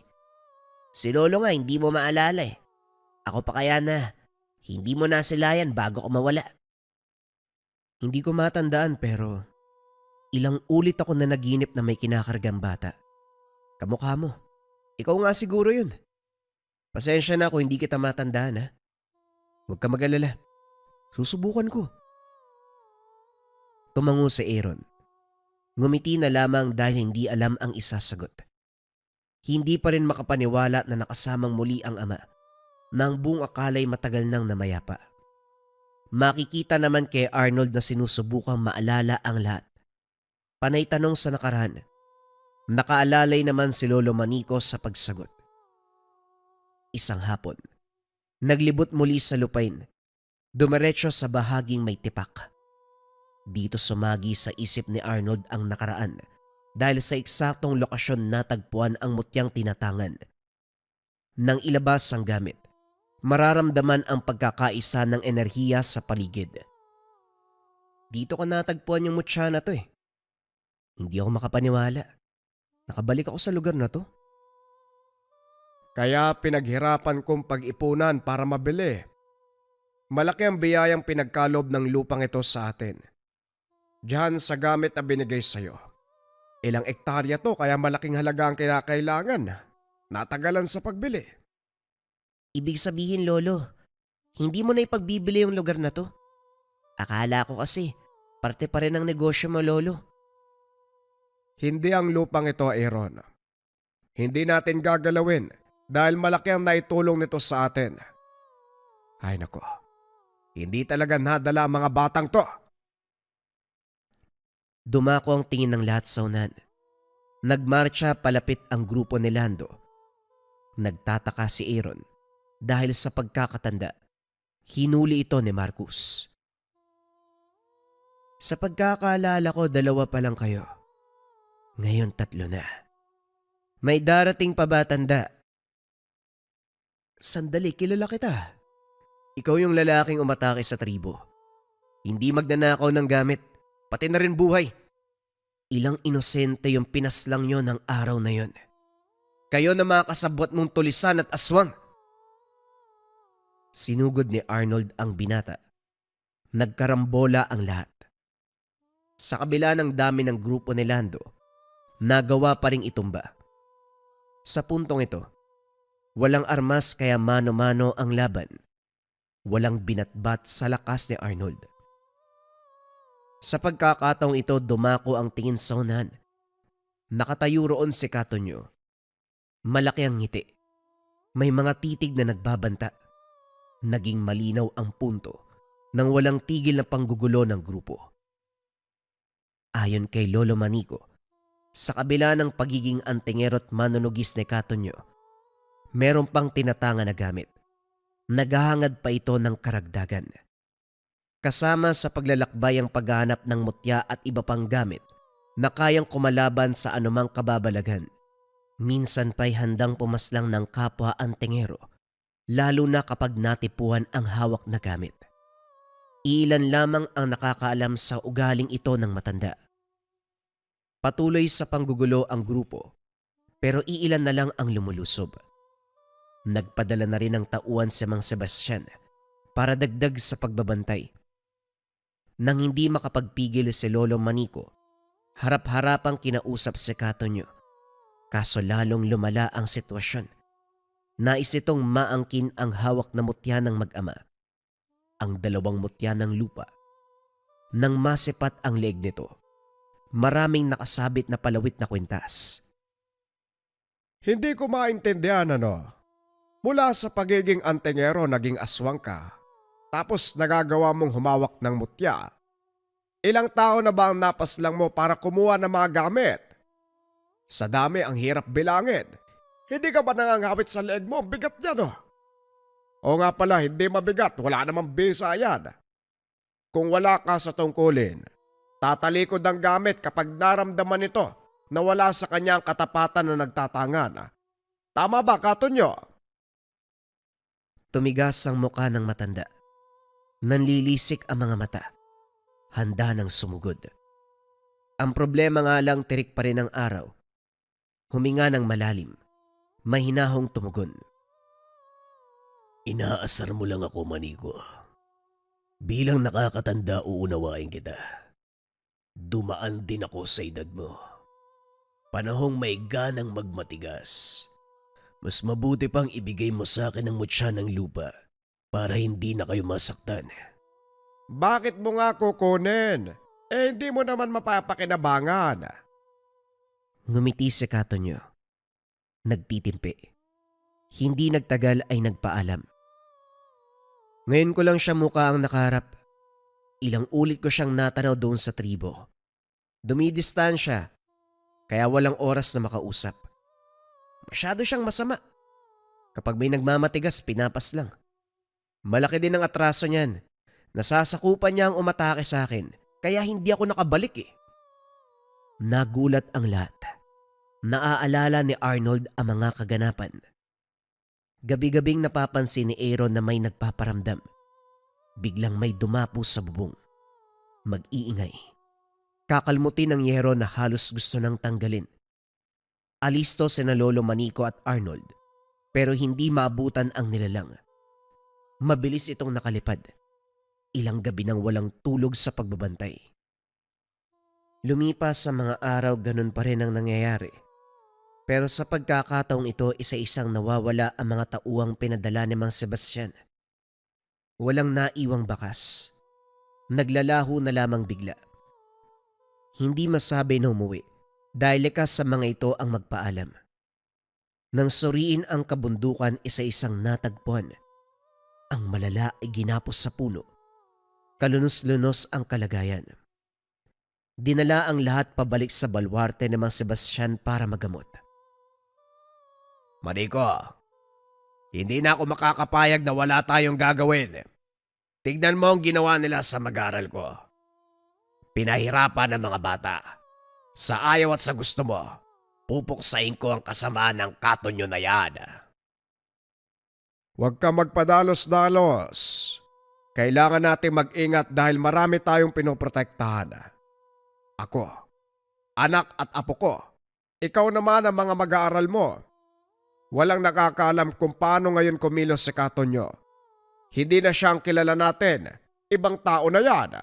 Si Lolo nga hindi mo maalala . Ako pa kaya na hindi mo nasilayan bago ko mawala. Hindi ko matandaan pero ilang ulit ako na naginip na may kinakargang bata. Kamukha mo. Ikaw nga siguro yun. Pasensya na kung hindi kita matandaan . Huwag ka mag-alala. Susubukan ko. Tumango si Aaron. Ngumiti na lamang dahil hindi alam ang isasagot. Hindi pa rin makapaniwala na nakasamang muli ang ama na ang buong akala'y matagal nang namayapa. Makikita naman kay Arnold na sinusubukang maalala ang lahat. Panay tanong sa nakaraan. Nakaalalay naman si Lolo Manico sa pagsagot. Isang hapon, naglibot muli sa lupain, dumiretso sa bahaging may tipak. Dito sumagi sa isip ni Arnold ang nakaraan dahil sa eksaktong lokasyon natagpuan ang mutyang tinatangan. Nang ilabas ang gamit, mararamdaman ang pagkakaisa ng enerhiya sa paligid. Dito ko natagpuan yung mutya na to . Hindi ako makapaniwala. Nakabalik ako sa lugar na to. Kaya pinaghirapan kong pag-ipunan para mabili. Malaki ang biyayang pinagkalob ng lupang ito sa atin. Diyan sa gamit na binigay sa'yo. Ilang ektarya to kaya malaking halaga ang kinakailangan. Natagalan sa pagbili. Ibig sabihin, Lolo, hindi mo na ipagbibili yung lugar na to? Akala ko kasi, parte pa rin ng negosyo mo, Lolo. Hindi ang lupang ito, Aaron. Hindi natin gagalawin dahil malaki ang naitulong nito sa atin. Ay nako, hindi talaga nadala ang mga batang to. Dumako ang tingin ng lahat sa unan. Nagmarcha palapit ang grupo ni Lando. Nagtataka si Aaron dahil sa pagkakatanda, hinuli ito ni Marcus. Sa pagkakaalala ko, 2 pa lang kayo. Ngayon 3 na. May darating pa ba, tanda? Sandali, kilala kita. Ikaw yung lalaking umatake sa tribo. Hindi magnanakaw ng gamit, pati na rin buhay. Ilang inosente yung pinaslang nyo ng araw na yon. Kayo na mga kasabwat mong tulisan at aswang. Sinugod ni Arnold ang binata. Nagkarambola ang lahat. Sa kabila ng dami ng grupo ni Lando, nagawa pa ring itumba. Sa puntong ito, walang armas kaya mano-mano ang laban. Walang binatbat sa lakas ni Arnold. Sa pagkakataong ito, dumako ang tingin sa unahan. Nakatayo roon si Katonyo. Malaki ang ngiti. May mga titig na nagbabanta. Naging malinaw ang punto nang walang tigil na panggugulo ng grupo. Ayon kay Lolo Manico, sa kabila ng pagiging antingero't manunugis ni Katonyo, meron pang tinatanga na gamit. Naghahangad pa ito ng karagdagan. Kasama sa paglalakbay ang paghahanap ng mutya at iba pang gamit na kayang kumalaban sa anumang kababalagan. Minsan pa'y handang pumaslang ng kapwa antingero, lalo na kapag natipuhan ang hawak na gamit. Ilan lamang ang nakakaalam sa ugaling ito ng matanda. Patuloy sa panggugulo ang grupo, pero iilan na lang ang lumulusob. Nagpadala na rin ng tauhan si Mang Sebastian para dagdag sa pagbabantay. Nang hindi makapagpigil si Lolo Manico, harap-harapang kinausap si Katonyo. Kaso lalong lumala ang sitwasyon. Nais itong maangkin ang hawak na mutya ng mag-ama. Ang dalawang mutya ng lupa. Nang masipat ang leeg nito, maraming nakasabit na palawit na kwintas. Hindi ko maintindihan Mula sa pagiging antingero naging aswang ka, tapos nagagawa mong humawak ng mutya. Ilang tao na ba ang napaslang mo para kumuha ng mga gamit? Sa dami ang hirap bilangin. Hindi ka ba nangangawit sa leeg mo? Bigat yan O nga pala, hindi mabigat. Wala namang bisa yan. Kung wala ka sa tungkulin, tatalikod ang gamit kapag naramdaman nito na wala sa kanya ang katapatan na nagtatangan. Tama ba, Katonyo? Tumigas ang muka ng matanda. Nanlilisik ang mga mata. Handa ng sumugod. Ang problema nga lang, tirik pa rin ang araw. Huminga ng malalim. Mahinahong tumugon. Inaasar mo lang ako, Manico. Bilang nakakatanda, uunawain kita. Dumaan din ako sa edad mo. Panahong may ganang magmatigas. Mas mabuti pang ibigay mo sa akin ang mutya ng lupa para hindi na kayo masaktan. Bakit mo nga kukunin? Hindi mo naman mapapakinabangan. Ngumiti si Katonyo. Nagtitimpi. Hindi nagtagal ay nagpaalam. Ngayon ko lang siya mukha ang nakaharap. Ilang ulit ko siyang natanaw doon sa tribo. Dumidistansya, kaya walang oras na makausap. Masyado siyang masama. Kapag may nagmamatigas, pinapas lang. Malaki din ang atraso niyan. Nasasakupan niya ang umatake sa akin, kaya hindi ako nakabalik Nagulat ang lahat. Naaalala ni Arnold ang mga kaganapan. Gabi-gabing napapansin ni Aaron na may nagpaparamdam. Biglang may dumapo sa bubong. Mag-iingay. Kakalmutin ng yero na halos gusto nang tanggalin. Alisto sina Lolo Manico at Arnold, pero hindi maabutan ang nilalang. Mabilis itong nakalipad. Ilang gabi nang walang tulog sa pagbabantay. Lumipas sa mga araw, ganun pa rin ang nangyayari. Pero sa pagkakataong ito, isa-isang nawawala ang mga tauang pinadala ni Mang Sebastian. Walang naiwang bakas. Naglalaho na lamang bigla. Hindi masabi na umuwi dahil likas sa mga ito ang magpaalam. Nang suriin ang kabundukan, isa-isang natagpuan. Ang malala ay ginapos sa puno. Kalunos-lunos ang kalagayan. Dinala ang lahat pabalik sa balwarte ni Mang Sebastian para magamot. Manico, hindi na ako makakapayag na wala tayong gagawin. Tignan mo ang ginawa nila sa mag-aral ko. Pinahirapan ng mga bata. Sa ayaw at sa gusto mo. Pupuksain ko ang kasama ng katonyo na yan. Huwag ka magpadalos-dalos. Kailangan nating mag-ingat dahil marami tayong pinoprotektahan. Ako, anak at apo ko. Ikaw naman ang mga mag-aaral mo. Walang nakakaalam kung paano ngayon kumilos si Katonyo. Hindi na siyang kilala natin. Ibang tao na yan.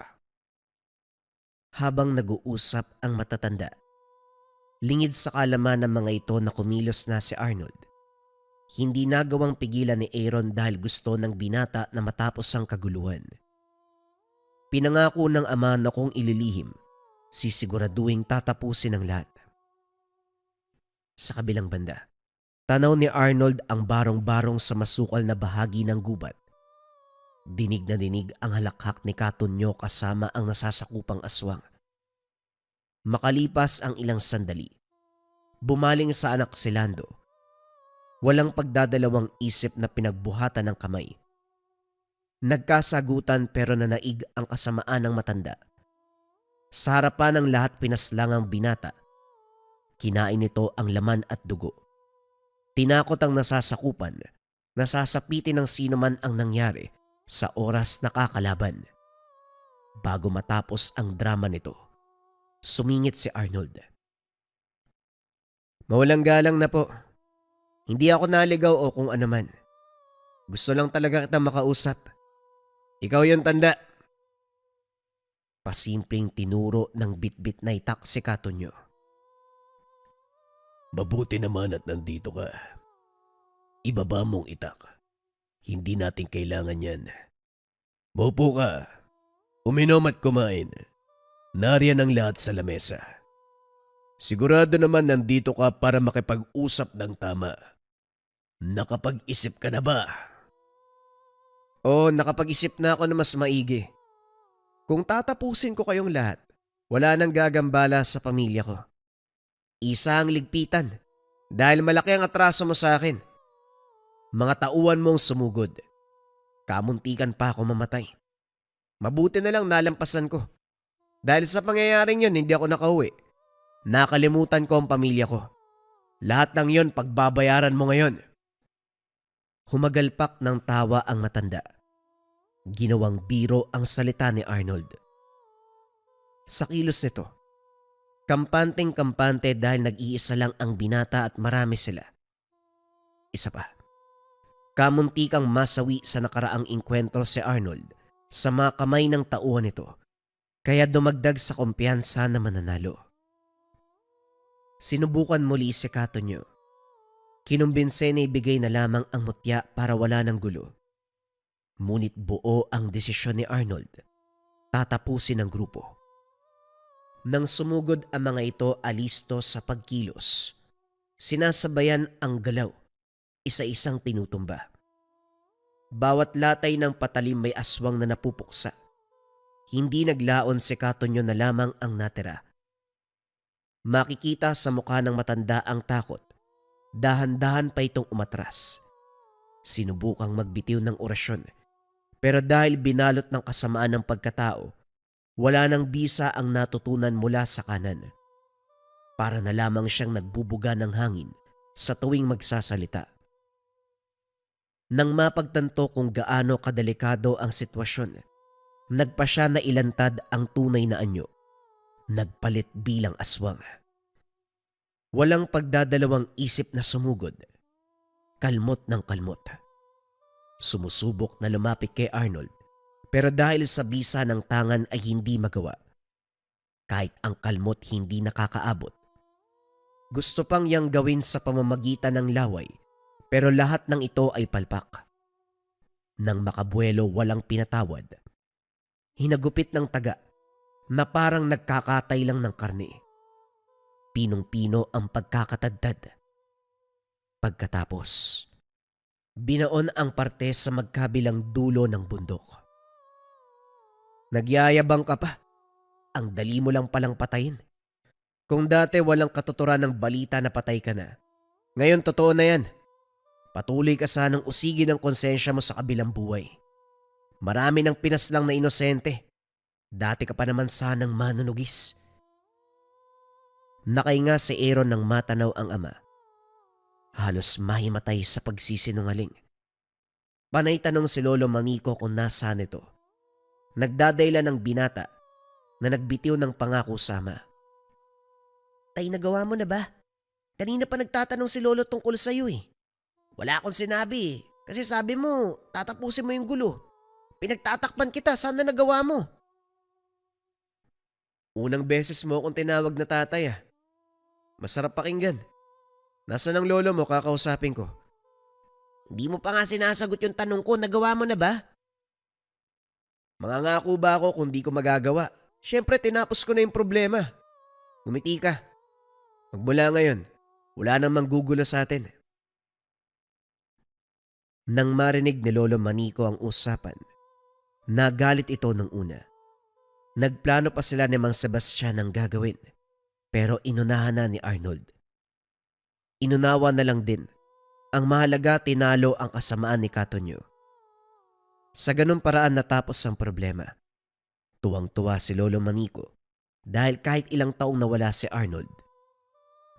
Habang nag-uusap ang matatanda, lingid sa kalaman ng mga ito na kumilos na si Arnold. Hindi nagawang pigilan ni Aaron dahil gusto ng binata na matapos ang kaguluhan. Pinangako ng ama na kung ililihim, sisiguraduhin tatapusin ang lahat. Sa kabilang banda, tanaw ni Arnold ang barong-barong sa masukal na bahagi ng gubat. Dinig na dinig ang halakhak ni Katonyo kasama ang nasasakupang aswang. Makalipas ang ilang sandali, bumaling sa anak si Lando. Walang pagdadalawang isip na pinagbuhatan ng kamay. Nagkasagutan pero nanaig ang kasamaan ng matanda. Sa harapan ng lahat pinaslang ang binata. Kinain nito ang laman at dugo. Tinakot ang nasasakupan, nasasapitin ng sino man ang nangyari sa oras na kakalaban. Bago matapos ang drama nito, sumingit si Arnold. Mawalang galang na po. Hindi ako naligaw o kung ano man. Gusto lang talaga kita makausap. Ikaw yung tanda. Pasimpleng tinuro ng bitbit na itak si Katonyo. Mabuti naman at nandito ka. Ibaba mong itak. Hindi natin kailangan yan. Maupo ka. Uminom at kumain. Nariyan ang lahat sa lamesa. Sigurado naman nandito ka para makipag-usap ng tama. Nakapag-isip ka na ba? Oo, nakapag-isip na ako na mas maigi. Kung tatapusin ko kayong lahat, wala nang gagambala sa pamilya ko. Isa ang ligpitan dahil malaki ang atraso mo sa akin. Mga tauhan mong sumugod. Kamuntikan pa ako mamatay. Mabuti na lang nalampasan ko. Dahil sa pangyayaring yun, hindi ako nakauwi. Nakalimutan ko ang pamilya ko. Lahat ng yon pagbabayaran mo ngayon. Humagalpak ng tawa ang matanda. Ginawang biro ang salita ni Arnold. Sa kilos nito, kampanteng-kampante dahil nag-iisa lang ang binata at marami sila. Isa pa, kamuntikang masawi sa nakaraang inkwentro si Arnold sa mga kamay ng tauhan nito, kaya dumagdag sa kumpiyansa na mananalo. Sinubukan muli si Katonyo. Kinumbinse na ibigay na lamang ang mutya para wala ng gulo. Ngunit buo ang desisyon ni Arnold. Tatapusin ang grupo. Nang sumugod ang mga ito alisto sa pagkilos, sinasabayan ang galaw, isa-isang tinutumba. Bawat latay ng patalim may aswang na napupuksa. Hindi naglaon si Katonyo na lamang ang natira. Makikita sa mukha ng matanda ang takot. Dahan-dahan pa itong umatras. Sinubukang magbitiw ng orasyon. Pero dahil binalot ng kasamaan ng pagkatao, wala nang bisa ang natutunan mula sa kanan. Para na lamang siyang nagbubuga ng hangin sa tuwing magsasalita. Nang mapagtanto kung gaano kadelikado ang sitwasyon, nagpa siya na ilantad ang tunay na anyo. Nagpalit bilang aswang. Walang pagdadalawang isip na sumugod. Kalmot ng kalmot. Sumusubok na lumapit kay Arnold, pero dahil sa bisa ng tangan ay hindi magawa. Kahit ang kalmot hindi nakakaabot. Gusto pang yang gawin sa pamamagitan ng laway, pero lahat ng ito ay palpak. Nang makabuelo walang pinatawad. Hinagupit ng taga na parang nagkakatay lang ng karne. Pinong-pino ang pagkakatadtad. Pagkatapos, binaon ang parte sa magkabilang dulo ng bundok. Nagyayabang ka pa. Ang dali mo lang palang patayin. Kung dati walang katuturan ng balita na patay ka na, ngayon totoo na yan. Patuloy ka sanang usigin ang konsensya mo sa kabilang buhay. Marami ng pinaslang na inosente. Dati ka pa naman sanang manunugis. Nakainga si Aaron nang matanaw ang ama. Halos mahimatay sa pagsisinungaling. Panay tanong si Lolo Manico kung nasaan ito. Nagdadaylan ng binata na nagbitiw ng pangako sama. Tay, nagawa mo na ba? Kanina pa nagtatanong si Lolo tungkol sa'yo eh. Wala akong sinabi eh. Kasi sabi mo, tatapusin mo yung gulo. Pinagtatakpan kita, sana nagawa mo? Unang beses mo akong tinawag na tatay ah. Masarap pakinggan. Nasaan ang lolo mo, kakausapin ko. Hindi mo pa nga sinasagot yung tanong ko, nagawa mo na ba? Mangangako ba ako kung di ko magagawa? Siyempre tinapos ko na yung problema. Ngumiti ka. Magmula ngayon, wala nang manggugulo sa atin. Nang marinig ni Lolo Manico ang usapan, nagalit ito nung una. Nagplano pa sila ni Mang Sebastian ng gagawin, pero inunahan na ni Arnold. Inunawa na lang din. Ang mahalaga, tinalo ang kasamaan ni Katonyo. Sa ganung paraan natapos ang problema. Tuwang-tuwa si Lolo Manico dahil kahit ilang taong nawala si Arnold,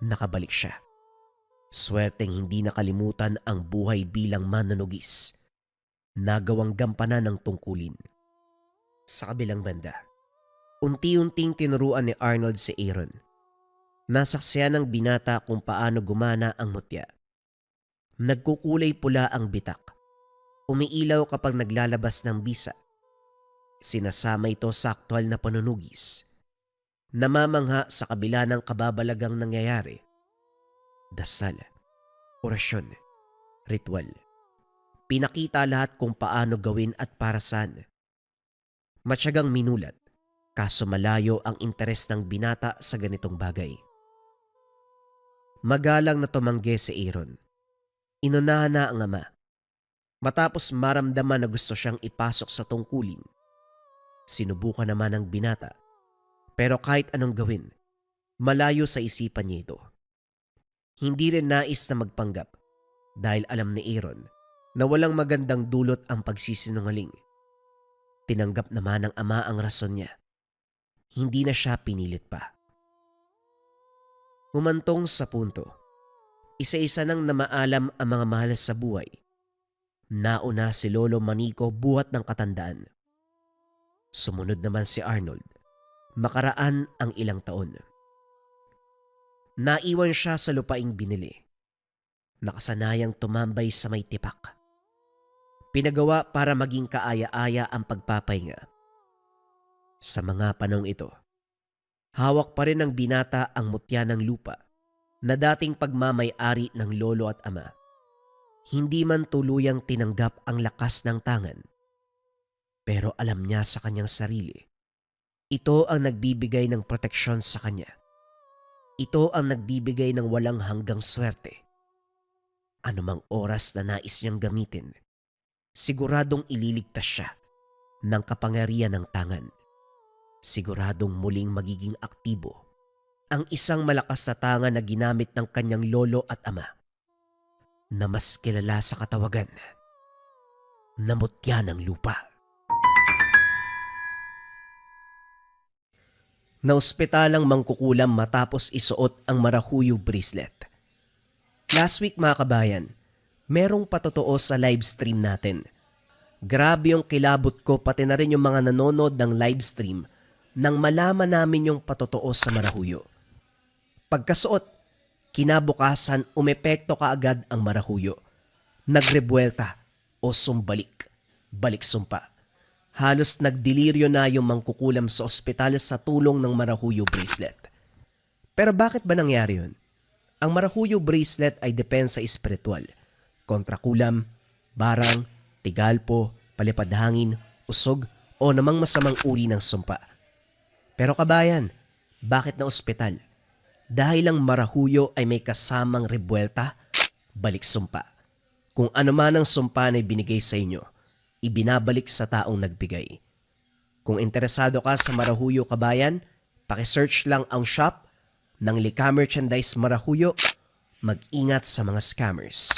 nakabalik siya. Swerteng hindi nakalimutan ang buhay bilang manunugis. Nagawang gampanan ng tungkulin. Sa kabilang banda, unti-unting tinuruan ni Arnold si Aaron. Nasaksiyan ng binata kung paano gumana ang mutya. Nagkukulay pula ang bitak. Umiilaw kapag naglalabas ng bisa. Sinasama ito sa aktwal na panunugis. Namamangha sa kabila ng kababalagang nangyayari. Dasal, orasyon, ritual. Pinakita lahat kung paano gawin at para saan. Matyagang minulat, kaso malayo ang interes ng binata sa ganitong bagay. Magalang na tumanggi si Aaron. Inunahan na ang ama. Matapos maramdaman na gusto siyang ipasok sa tungkulin, sinubukan naman ng binata. Pero kahit anong gawin, malayo sa isipan niya ito. Hindi rin nais na magpanggap dahil alam ni Aaron na walang magandang dulot ang pagsisinungaling. Tinanggap naman ng ama ang rason niya. Hindi na siya pinilit pa. Humantong sa punto, isa-isa nang namaalam ang mga mahal sa buhay. Nauna si Lolo Manico buhat ng katandaan. Sumunod naman si Arnold. Makaraan ang ilang taon. Naiwan siya sa lupaing binili. Nakasanayang tumambay sa may tipak. Pinagawa para maging kaaya-aya ang pagpapahinga. Sa mga panahong ito, hawak pa rin ng binata ang mutya ng lupa na dating pagmamay-ari ng lolo at ama. Hindi man tuluyang tinanggap ang lakas ng tangan. Pero alam niya sa kanyang sarili, ito ang nagbibigay ng proteksyon sa kanya. Ito ang nagbibigay ng walang hanggang swerte. Anumang oras na nais niyang gamitin, siguradong ililigtas siya ng kapangyarihan ng tangan. Siguradong muling magiging aktibo ang isang malakas na tangan na ginamit ng kanyang lolo at ama na mas kilala sa katawagan na mutya ng lupa. Naospitalang mangkukulam matapos isuot ang Marahuyo bracelet. Last week mga kabayan, merong patotoo sa live stream natin. Grabe yung kilabot ko pati na rin yung mga nanonood ng live stream nang malaman namin yung patotoo sa Marahuyo. Pagkasuot, kinabukasan umepekto kaagad ang Marahuyo. Nagrebuelta o sumbalik, balik sumpa. Halos nagdeliryo na yung mangkukulam sa ospital sa tulong ng Marahuyo bracelet. Pero bakit ba nangyari yun? Ang Marahuyo bracelet ay depensa espiritual. Kontra kulam, barang, tigalpo, palipadhangin, usog o namang masamang uri ng sumpa. Pero kabayan, bakit na ospital? Dahil ang Marahuyo ay may kasamang rebuelta, balik sumpa. Kung ano man ang sumpa na binigay sa inyo, ibinabalik sa taong nagbigay. Kung interesado ka sa Marahuyo kabayan, pakisearch lang ang shop ng Lika Merchandise Marahuyo. Mag-ingat sa mga scammers.